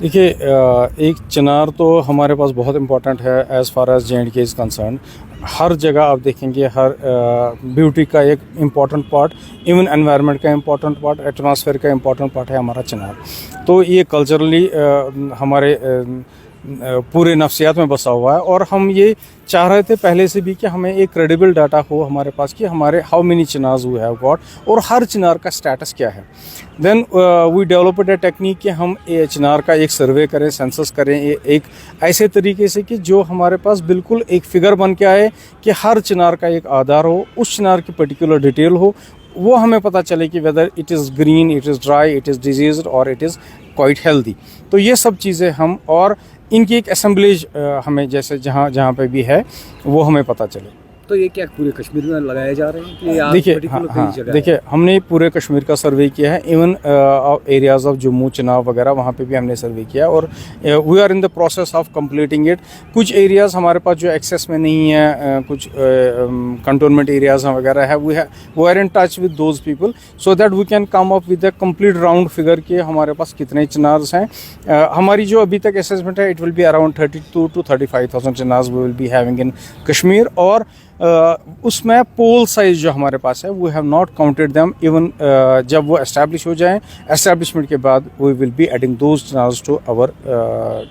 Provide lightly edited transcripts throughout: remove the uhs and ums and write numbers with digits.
देखिए एक चिनार तो हमारे पास बहुत इम्पोर्टेंट है as far as JNK is concerned. हर जगह आप देखेंगे, हर ब्यूटी का एक इम्पॉर्टेंट पार्ट, इवन एनवायरनमेंट का इम्पॉर्टेंट पार्ट, एटमॉस्फेयर का इम्पॉर्टेंट पार्ट है हमारा चिनार। तो ये कल्चरली हमारे पूरे नफ्सियात में बसा हुआ है, और हम ये चाह रहे थे पहले से भी कि हमें एक क्रेडिबल डाटा हो हमारे पास कि हमारे how many chinars we have got और हर चिनार का स्टेटस क्या है। Then we developed a technique कि हम चिनार का एक सर्वे करें, सेंसस करें एक ऐसे तरीके से कि जो हमारे पास बिल्कुल एक फिगर बन के आए कि हर चिनार का एक आधार हो, उस चिनार की पर्टिकुलर डिटेल हो, वो हमें पता चले कि whether it is green, it is dry, it is disease और इट इज़ क्वाइट हेल्दी। तो ये सब चीज़ें हम, और इनकी एक असेंबलेज हमें जैसे जहाँ पे भी है वो हमें पता चले। तो ये क्या पूरे कश्मीर में लगाए जा रहे हैं कि देखिए देखिए हमने पूरे कश्मीर का सर्वे किया है, even areas of Jammu, Chenab वगैरह वहाँ पे भी हमने सर्वे किया, और we are in the process of completing it. कुछ एरियाज़ हमारे पास जो एक्सेस में नहीं है, कुछ कंटोनमेंट एरियाज़ वगैरह है, we are in touch with those people so that we can come up with a complete round figure के हमारे पास कितने चिनार्स हैं। हमारी जो अभी तक असेसमेंट है, it will be around 32 to 35,000 chinars we will be having in Kashmir. और उसमें पोल साइज जो हमारे पास है, we have not counted them. Even जब वो एस्टैब्लिश हो जाएं, एस्टैब्लिशमेंट के बाद we will be adding those chinars to our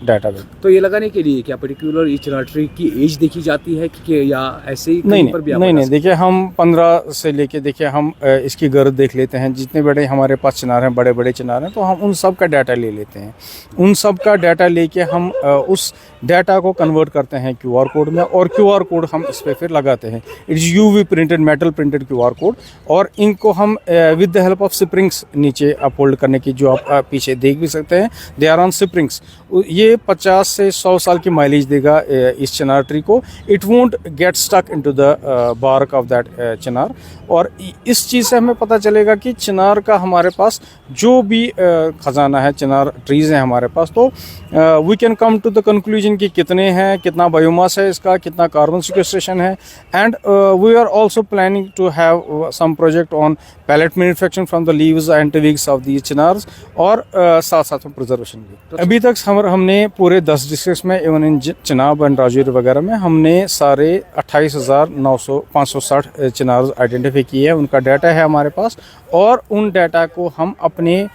database. तो ये लगाने के लिए क्या पर्टिकुलर ईच चिनार ट्री की एज देखी जाती है कि या ऐसे ही नहीं पर भी नहीं देखिए हम 15 से लेके, देखिए हम इसकी गर्द देख लेते हैं, जितने बड़े हमारे पास चिनार हैं, बड़े बड़े चिनार हैं, तो हम उन सब का डाटा ले लेते हैं। उन सब का डाटा लेके हम उस डाटा को कन्वर्ट करते हैं QR कोड में, और QR कोड हम इस पर फिर लगाते हैं। It is UV printed, metal printed QR code, और इनको हम with the help of springs नीचे अपहोल्ड करने की, जो आप पीछे देख भी सकते हैं, दे आर ऑन स्प्रिंग्स। ये 50 से 100 साल की माइलेज देगा इस चिनार ट्री को। It won't get stuck into the bark of that chinar. और इस चीज़ से हमें पता चलेगा कि चिनार का हमारे पास जो भी खजाना है, चिनार ट्रीज़ हैं हमारे पास, तो we can come to the conclusion कि कितने हैं, कितना बायोमास है इसका, कितना कार्बन सिक्वेस्ट्रेशन है। And we are also planning to have some project on pellet manufacturing from the leaves and twigs of these chinars, और साथ साथ में प्रिजर्वेशन भी। अभी तक हमने पूरे 10 डिस्ट्रिक्ट्स में, even in Chenab and Rajouri वगैरह में, हमने सारे 28,560 चिनार्स आइडेंटिफाई किए हैं। उनका डाटा है हमारे पास, और उन डाटा को हम अपने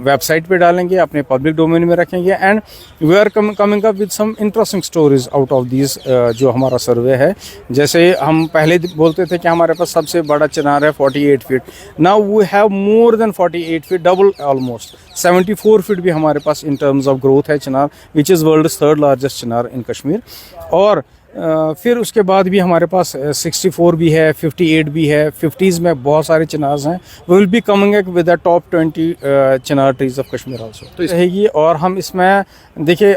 वेबसाइट पे डालेंगे, अपने पब्लिक डोमेन में रखेंगे। And we are coming up with some interesting stories out of this जो हमारा सर्वे है। जैसे हम पहले बोलते थे कि हमारे पास सबसे बड़ा चिनार है 48 feet, now we have more than 48 feet, double almost 74 feet भी हमारे पास इन टर्म्स ऑफ ग्रोथ है chinar, which is world 3rd largest chinar in Kashmir. और फिर उसके बाद भी हमारे पास 64 भी है, 58 भी है, 50s में बहुत सारे चिनार्स हैं। We will be coming up with the top 20 chinar trees of Kashmir also तो रहेगी। और हम इसमें देखिए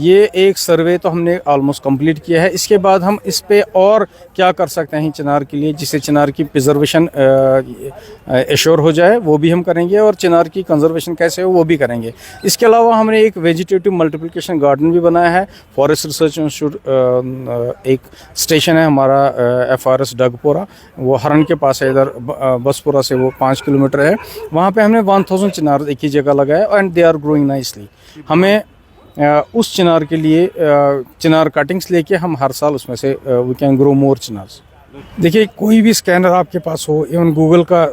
ये एक सर्वे तो हमने ऑलमोस्ट कंप्लीट किया है। इसके बाद हम इस पे और क्या कर सकते हैं चिनार के लिए, जिससे चिनार की प्रिजर्वेशन एश्योर हो जाए, वो भी हम करेंगे, और चिनार की कंजर्वेशन कैसे हो वो भी करेंगे। इसके अलावा हमने एक वेजिटेटिव मल्टीप्लिकेशन गार्डन भी बनाया है। फॉरेस्ट रिसर्च इंस्टीट्यूट एक स्टेशन है हमारा FRS डगपोरा, वो हरन के पास है, इधर बसपुरा से वो 5 किलोमीटर है। वहाँ पे हमने 1000 चिनार एक ही जगह लगाए, and they are growing nicely. हमें उस चिनार के लिए चिनार कटिंग्स लेके हम हर साल उसमें से वी कैन ग्रो मोर चिनार्स। देखिए कोई भी स्कैनर आपके पास हो, इवन गूगल का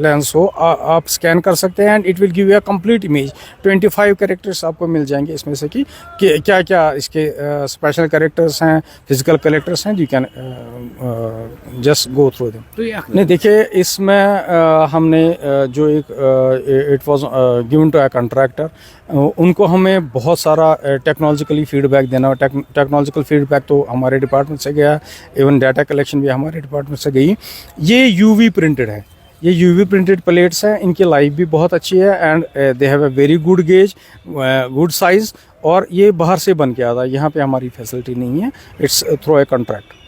लेंस हो, आप स्कैन कर सकते हैं, and it will give you a complete image. 25 characters आपको मिल जाएंगे इसमें से कि क्या क्या इसके स्पेशल कैरेक्टर्स हैं, फिजिकल कैरेक्टर्स हैं, you can just go through them. तो नहीं देखिए इसमें हमने जो एक it was given to a contractor, उनको हमें बहुत सारा टेक्नोलॉजिकली फीडबैक देना। टेक्नोलॉजिकल फीडबैक तो हमारे डिपार्टमेंट से गया, इवन डाटा कलेक्शन भी हमारे डिपार्टमेंट से गई। ये UV प्रिंटेड है, ये UV प्रिंटेड प्लेट्स हैं, इनकी लाइफ भी बहुत अच्छी है, and they have a very good gauge, good size. और ये बाहर से बन के आता है, यहाँ पे हमारी फैसिलिटी नहीं है, इट्स थ्रू ए कॉन्ट्रैक्ट।